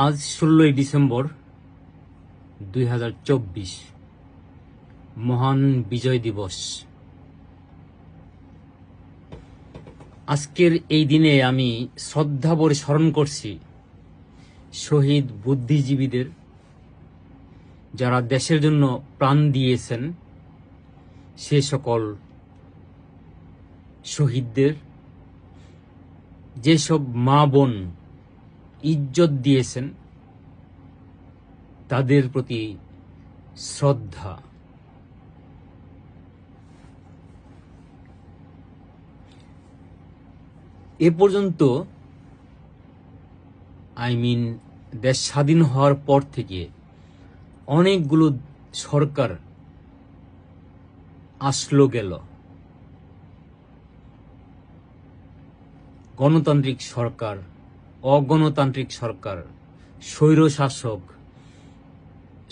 আজ 16ই ডিসেম্বর 2024, মহান বিজয় দিবস। আজকের এই দিনে আমি শ্রদ্ধাভরে স্মরণ করছি শহীদ বুদ্ধিজীবীদের, যারা দেশের জন্য প্রাণ দিয়েছেন, সে সকল শহীদদের, যেসব মা বোন ইজ্জত দিয়েছেন, তাদের প্রতি শ্রদ্ধা। এ পর্যন্ত দেশ স্বাধীন হওয়ার পর থেকে অনেকগুলো সরকার আসলো গেল, গণতান্ত্রিক সরকার, অগণতান্ত্রিক সরকার, স্বৈর শাসক,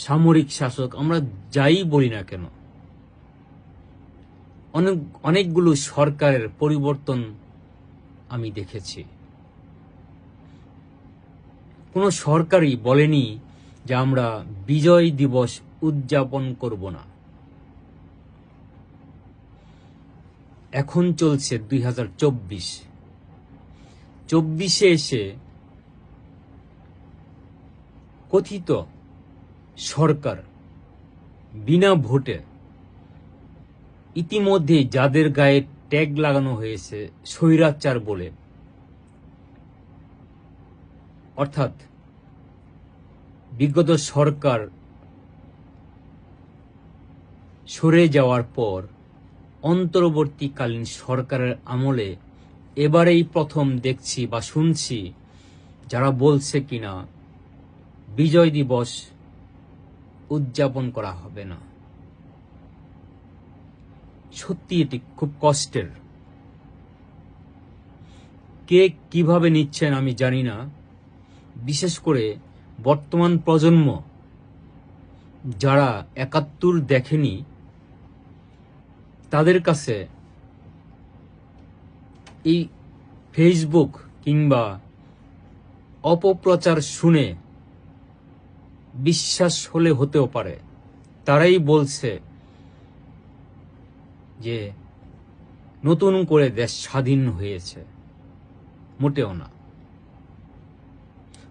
সামরিক শাসক, আমরা যাই বলি না কেন, অনেকগুলো সরকারের পরিবর্তন আমি দেখেছি। কোন সরকারই বলেনি যে আমরা বিজয় দিবস উদযাপন করব না। এখন চলছে 2024 এসে কথিত সরকার বিনা ভোটে ইতিমধ্যে যাদের গায়ে ট্যাগ লাগানো হয়েছে স্বৈরাচার বলে, অর্থাৎ বিগত সরকার সরে যাওয়ার পর অন্তর্বর্তীকালীন সরকারের আমলে এবারেই প্রথম দেখছি বা শুনছি যারা বলছে কিনা বিজয় দিবস উদযাপন করা হবে না। সত্যি এটি খুব কষ্টের। কে কিভাবে নিচ্ছেন আমি জানি না। বিশেষ করে বর্তমান প্রজন্ম যারা ৭১ দেখেনি, তাদের কাছে এই ফেসবুক কিংবা অপপ্রচার শুনে বিশ্বাস হলে হতেও পারে তারাই বলছে যে নতুন করে দেশ স্বাধীন হয়েছে। মোটেও না।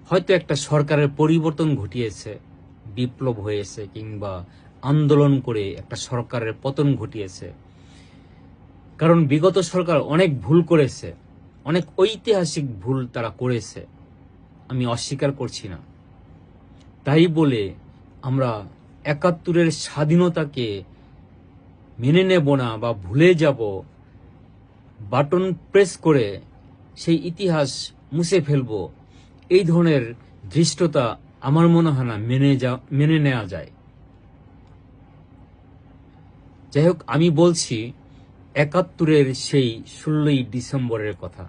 হয়তো একটা সরকারের পরিবর্তন ঘটিয়েছে, বিপ্লব হয়েছে, কিংবা আন্দোলন করে একটা সরকারের পতন ঘটিয়েছে। কারণ বিগত সরকার অনেক ভুল করেছে, অনেক ঐতিহাসিক ভুল তারা করেছে, আমি অস্বীকার করছি না। তাই বলে আমরা ৭১-এর স্বাধীনতাকে মেনে নেব না বা ভুলে যাব, বাটন প্রেস করে সেই ইতিহাস মুছে ফেলব, এই ধরনের ধৃষ্টতা আমার মনে হয় না মেনে নেওয়া যায়। যাই হোক, আমি বলছি ৭১-এর সেই 16ই ডিসেম্বরের কথা,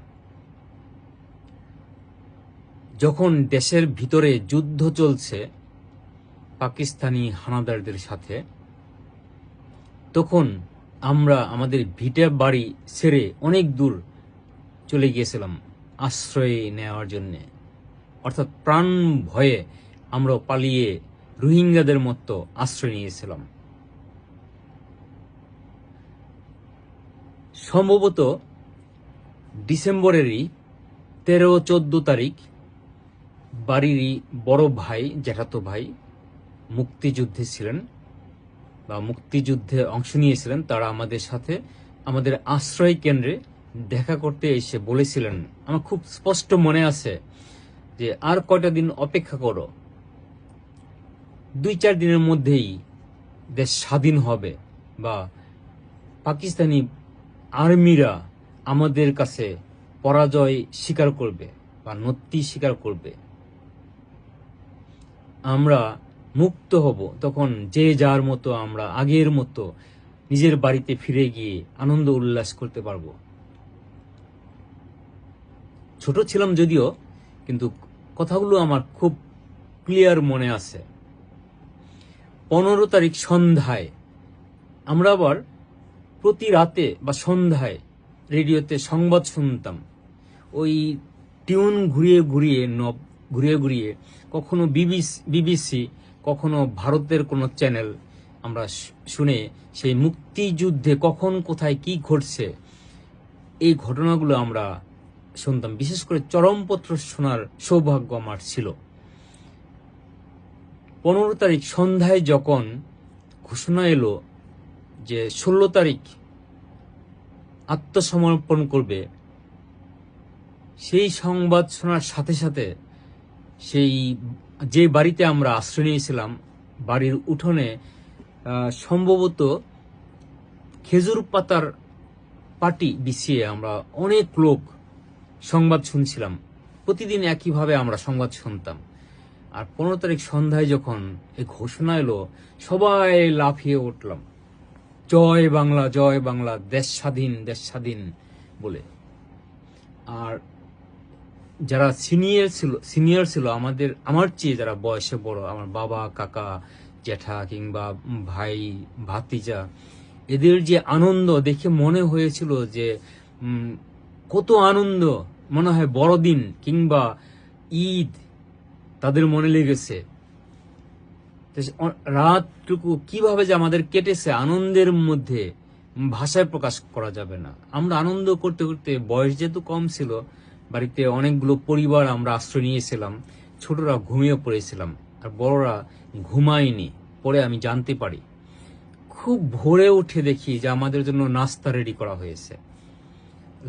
যখন দেশের ভিতরে যুদ্ধ চলছে পাকিস্তানি হানাদারদের সাথে, তখন আমরা আমাদের ভিটে বাড়ি ছেড়ে অনেক দূর চলে গিয়েছিলাম আশ্রয় নেওয়ার জন্য। অর্থাৎ প্রাণ ভয়ে আমরা পালিয়ে রোহিঙ্গাদের মতো আশ্রয় নিয়েছিলাম। সম্ভবত ডিসেম্বরেরই 13-14 তারিখ বাড়িরই বড় ভাই, জ্যাঠাতো ভাই মুক্তিযুদ্ধে ছিলেন বা মুক্তিযুদ্ধে অংশ নিয়েছিলেন। তারা আমাদের সাথে আমাদের আশ্রয় কেন্দ্রে দেখা করতে এসে বলেছিলেন, আমার খুব স্পষ্ট মনে আছে, যে আর কয়টা দিন অপেক্ষা করো, 2-4 দিনের মধ্যেই দেশ স্বাধীন হবে বা পাকিস্তানি আর্মিরা আমাদের কাছে পরাজয় স্বীকার করবে বা নতি স্বীকার করবে, আমরা মুক্ত হব। তখন যে যার মতো আমরা আগের মতো নিজের বাড়িতে ফিরে গিয়ে আনন্দ উল্লাস করতে পারবো। ছোট ছিলাম যদিও, কিন্তু কথাগুলো আমার খুব ক্লিয়ার মনে আছে। 15 তারিখ সন্ধ্যায় আমরা আবার প্রতি রাতে বা সন্ধ্যায় রেডিওতে সংবাদ শুনতাম। ওই টিউন ঘুরিয়ে ঘুরিয়ে ঘুরিয়ে ঘুরিয়ে, কখনো বিবিসি, কখনো ভারতের কোনো চ্যানেল আমরা শুনে সেই মুক্তিযুদ্ধে কখন কোথায় কি ঘটছে এই ঘটনাগুলো আমরা শুনতাম। বিশেষ করে চরমপত্র শোনার সৌভাগ্য আমার ছিল। 15 তারিখ সন্ধ্যায় যখন ঘোষণা এলো যে 16 তারিখ আত্মসমর্পণ করবে, সেই সংবাদ শোনার সাথে সাথে সেই যে বাড়িতে আমরা আশ্রয় নিয়েছিলাম, বাড়ির উঠোনে সম্ভবত খেজুর পাতার পাটি বিছিয়ে আমরা অনেক লোক সংবাদ শুনছিলাম। প্রতিদিন একইভাবে আমরা সংবাদ শুনতাম। আর 15 তারিখ সন্ধ্যায় যখন এই ঘোষণা এলো, সবাই লাফিয়ে উঠলাম, জয় বাংলা, জয় বাংলা, দেশ স্বাধীন, দেশ স্বাধীন বলে। আর যারা সিনিয়র ছিল আমার চেয়ে যারা বয়সে বড়, আমার বাবা, কাকা, জ্যাঠা কিংবা ভাই, ভাতিজা, এদের যে আনন্দ দেখে মনে হয়েছিল যে কত আনন্দ, মনে হয় বড়দিন কিংবা ঈদ তাদের মনে লেগেছে। রাতটুকু কিভাবে যে আমাদের কেটেছে আনন্দের মধ্যে, ভাষায় প্রকাশ করা যাবে না। আমরা আনন্দ করতে করতে, বয়স যেহেতু কম ছিল, বাড়িতে অনেকগুলো পরিবার আমরা আশ্রয় নিয়েছিলাম, ছোটরা ঘুমিয়ে পড়েছিলাম আর বড়রা ঘুমায়নি। পরে আমি জানতে পারি, খুব ভোরে উঠে দেখি যে আমাদের জন্য নাস্তা রেডি করা হয়েছে।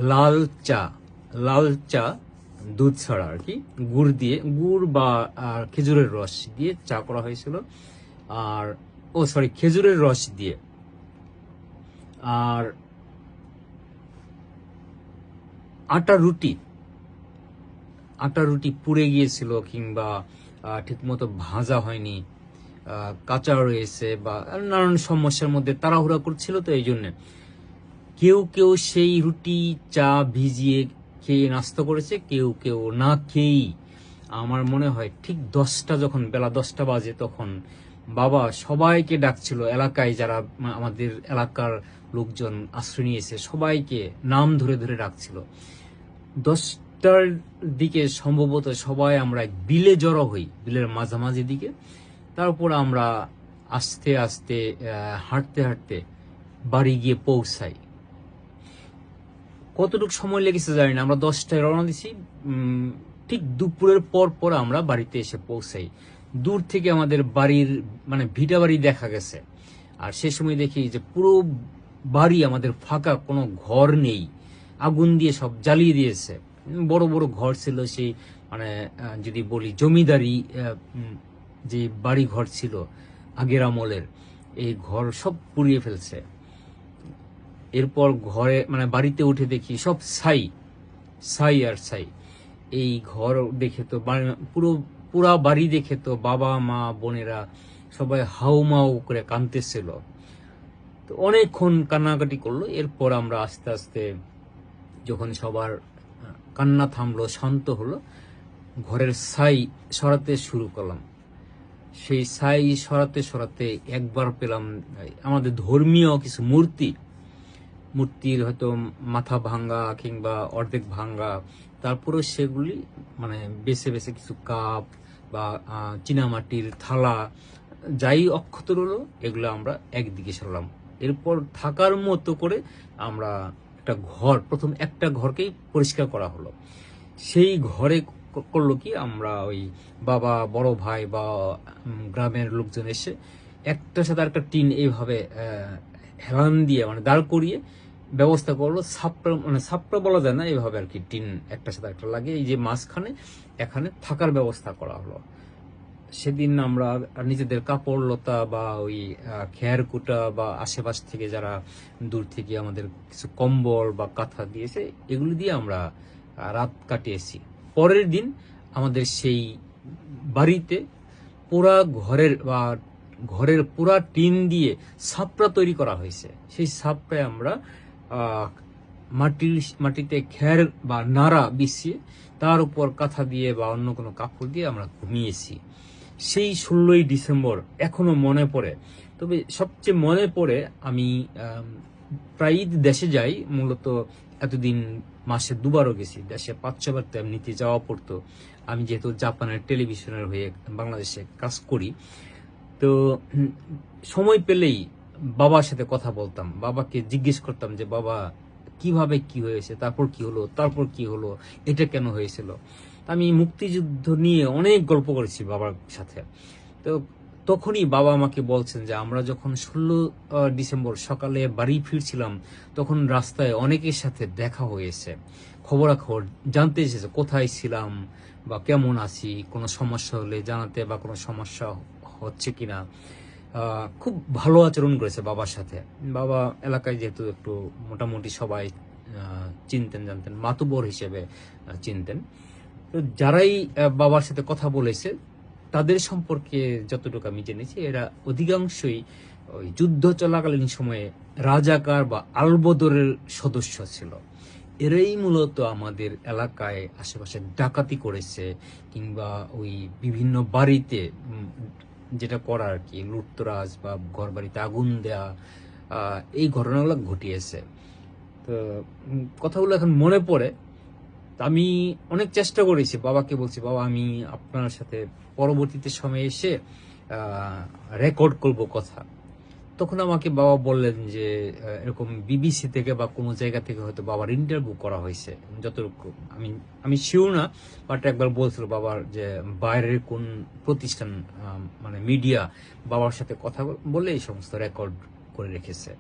লাল চা দুধ ছাড়া আর কি, গুড় বা খেজুরের রস দিয়ে চা করা হয়েছিল। আর খেজুরের রস দিয়ে। আর আটা রুটি পুড়ে গিয়েছিল কিংবা ঠিকমতো ভাজা হয়নি, কাঁচা রয়েছে বা নানান সমস্যার মধ্যে তাড়াহুড়া করছিল, তো এই জন্য কেউ সেই রুটি চা ভিজিয়ে খেয়ে নাস্তা করেছে, কেউ না খেয়েই। আমার মনে হয় ঠিক বেলা 10টা বাজে, তখন বাবা সবাইকে ডাকছিল, এলাকায় যারা আমাদের এলাকার লোকজন আশ্রয় নিয়েছে সবাইকে নাম ধরে ধরে ডাকছিল। 10টার দিকে সম্ভবত সবাই আমরা বিলে জড়ো হই, বিলের মাঝামাঝি দিকে। তারপর আমরা আস্তে আস্তে হাঁটতে হাঁটতে বাড়ি গিয়ে পৌঁছাই। কতটুকু সময় লেগেছে জানি না, আমরা 10টায় রওনা দিছি, ঠিক দুপুরের পর আমরা বাড়িতে এসে পৌঁছাই। দূর থেকে আমাদের বাড়ির ভিটা বাড়ি দেখা গেছে। আর সে সময় দেখি যে পুরো বাড়ি আমাদের ফাঁকা, কোনো ঘর নেই, আগুন দিয়ে সব জ্বালিয়ে দিয়েছে। বড় বড় ঘর ছিল, সেই যদি বলি জমিদারি যে বাড়ি ঘর ছিল আগের আমলের, এই ঘর সব পুড়িয়ে ফেলছে। এরপর ঘরে বাড়িতে উঠে দেখি সব ছাই আর ছাই। এই ঘর দেখে তো পুরা বাড়ি দেখে তো বাবা মা বোনেরা সবাই হাউমাউ করে কাঁদতেছিল। তো অনেকক্ষণ কান্নাকাটি করলো। এরপর আমরা আস্তে আস্তে যখন সবার কান্না থামলো, শান্ত হলো, ঘরের ছাই সরাতে শুরু করলাম। সেই ছাই সরাতে একবার পেলাম আমাদের ধর্মীয় কিছু মূর্তির হয়তো মাথা ভাঙ্গা কিংবা অর্ধেক ভাঙ্গা। তারপরে সেগুলি বেছে বেছে কিছু কাপ বা চীনামাটির থালা, যাই অক্ষত রইল, এগুলো আমরা একদিকে সরালাম। এরপর থাকার মতো করে আমরা প্রথম একটা ঘরকেই পরিষ্কার করা হলো। সেই ঘরে করলো কি, আমরা ওই বাবা, বড় ভাই বা গ্রামের লোকজন এসে একটার সাথে একটা টিন এইভাবে হেলান দিয়ে দাঁড় করিয়ে ব্যবস্থা করলো। ছাপড়া বলা যায় না, এইভাবে আর কি, টিন একটার সাথে একটা লাগে, এই যে মাঝখানে এখানে থাকার ব্যবস্থা করা হলো। সেদিন আমরা নিজেদের কাপড় লতা বা ওই খেয়ার কুটা বা আশেপাশ থেকে যারা দূর থেকে আমাদের কিছু কম্বল বা কাঁথা দিয়েছে, এগুলি দিয়ে আমরা রাত কাটিয়েছি। পরের দিন আমাদের সেই বাড়িতে ঘরের পুরা টিন দিয়ে ছাপড়া তৈরি করা হয়েছে। সেই ছাপড়ায় আমরা মাটিতে খের বা নাড়া বিছিয়ে তার উপর কাঁথা দিয়ে বা অন্য কোনো কাপড় দিয়ে আমরা ঘুমিয়েছি। সেই 16ই ডিসেম্বর এখনো মনে পড়ে। তবে সবচেয়ে মনে পড়ে, আমি প্রায় দেশে যাই, মূলত এতদিন মাসে 2বারও গেছি, দেশে 5-6বার তো এমনিতে যাওয়া পড়তো। আমি যেহেতু জাপানের টেলিভিশনের হয়ে বাংলাদেশে কাজ করি, তো সময় পেলেই বাবার সাথে কথা বলতাম, বাবাকে জিজ্ঞেস করতাম যে বাবা কিভাবে কি হয়েছে, তারপর কি হলো, তারপর কি হলো, এটা কেন হয়েছিল। আমি মুক্তিযুদ্ধ নিয়ে অনেক গল্প করেছি বাবার সাথে। তো তখনই বাবা আমাকে বলছেন যে আমরা যখন 16 ডিসেম্বর সকালে বাড়ি ফিরছিলাম, তখন রাস্তায় অনেকের সাথে দেখা হয়েছে, খবরাখবর জানতে এসেছে কোথায় ছিলাম বা কেমন আছি, কোনো সমস্যা হলে জানাতে বা কোনো সমস্যা হচ্ছে কিনা। খুব ভালো আচরণ করেছে বাবার সাথে। বাবা এলাকায় যেহেতু একটু মোটামুটি সবাই চিনতেন, জানতেন, মাতুবর হিসেবে চিনতেন। তো যারাই বাবার সাথে কথা বলেছে তাদের সম্পর্কে যতটুকু আমি জেনেছি, এরা অধিকাংশই ওই যুদ্ধ চলাকালীন সময়ে রাজাকার বা আলবদরের সদস্য ছিল। এরাই মূলত আমাদের এলাকায় আশেপাশে ডাকাতি করেছে, কিংবা ওই বিভিন্ন বাড়িতে যেটা করা আর কি, লুটতরাজ বা ঘর বাড়িতে আগুন দেয়া, এই ঘটনাগুলো ঘটিয়েছে। তো কথাগুলো এখন মনে পড়ে। আমি অনেক চেষ্টা করেছি, বাবাকে বলছি বাবা আমি আপনার সাথে পরবর্তীতে সময় এসে রেকর্ড করব কথা। তখন আমাকে বাবা বললেন যে এরকম বিবিসি থেকে বা কোনো জায়গা থেকে হয়তো বাবার ইন্টারভিউ করা হয়েছে, যতটুকু আমি শিওর না, বাট একবার বলছিল বাবার যে বাইরের কোন প্রতিষ্ঠান মানে মিডিয়া বাবার সাথে কথা বলে এই সমস্ত রেকর্ড করে রেখেছে।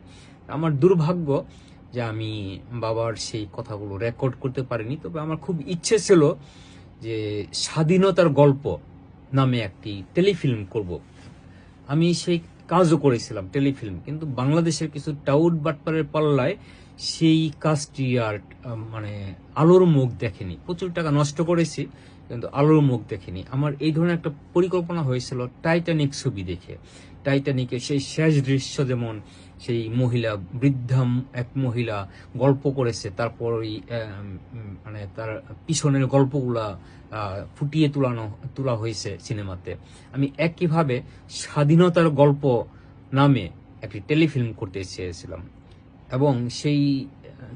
আমার দুর্ভাগ্য যে আমি বাবার সেই কথাগুলো রেকর্ড করতে পারিনি। তবে আমার খুব ইচ্ছে ছিল যে স্বাধীনতার গল্প নামে একটি টেলিফিল্ম করব। আমি সেই কাজও করেছিলাম, টেলিফিল্ম, কিন্তু বাংলাদেশের কিছু টাউট বাটপারের পাল্লায় সেই কাজটি আর মানে আলোর মুখ দেখেনি। প্রচুর টাকা নষ্ট করেছি, কিন্তু আলোর মুখ দেখেনি। আমার এই ধরনের একটা পরিকল্পনা হয়েছিল টাইটানিক ছবি দেখে। টাইটানিকের সেই শেষ দৃশ্য, যেমন সেই মহিলা, বৃদ্ধা এক মহিলা গল্প করেছে, তারপর ওই মানে তার পিছনের গল্পগুলা ফুটিয়ে তোলা হয়েছে সিনেমাতে। আমি একইভাবে স্বাধীনতার গল্প নামে একটি টেলিফিল্ম করতে চেয়েছিলাম, এবং সেই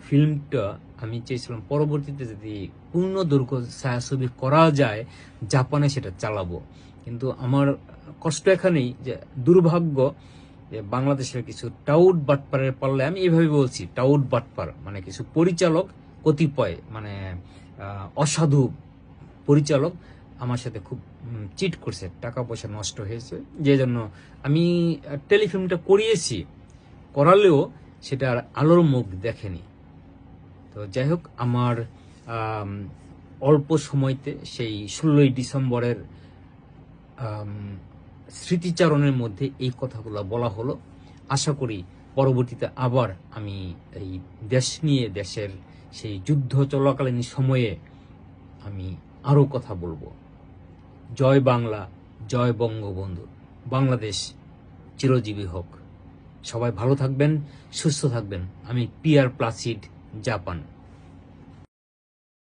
ফিল্মটা আমি চেয়েছিলাম পরবর্তীতে যদি পূর্ণ দৈর্ঘ্য ছায়াছবি করা যায়, জাপানে সেটা চালাবো। কিন্তু আমার কষ্ট এখানেই যে দুর্ভাগ্য যে বাংলাদেশের কিছু টাউট বাটপারের পাল্লায়, আমি এইভাবে বলছি টাউট বাটপার মানে কিছু পরিচালক, কতিপয় মানে অসাধু পরিচালক আমার সাথে খুব চিট করছে, টাকা পয়সা নষ্ট হয়েছে, যে জন্য আমি টেলিফিল্মটা করালেও সেটা আর আলোর মুখ দেখেনি। তো যাই হোক, আমার অল্প সময়তে সেই 16 ডিসেম্বরের স্মৃতিচারণের মধ্যে এই কথাগুলো বলা হলো। আশা করি পরবর্তীতে আবার আমি এই দেশ নিয়ে, দেশের সেই যুদ্ধ চলাকালীন সময়ে আমি আরো কথা বলবো। জয় বাংলা, জয় বঙ্গবন্ধু, বাংলাদেশ চিরজীবী হোক। সবাই ভালো থাকবেন, সুস্থ থাকবেন। আমি পিয়ার প্লাসিড, জাপান।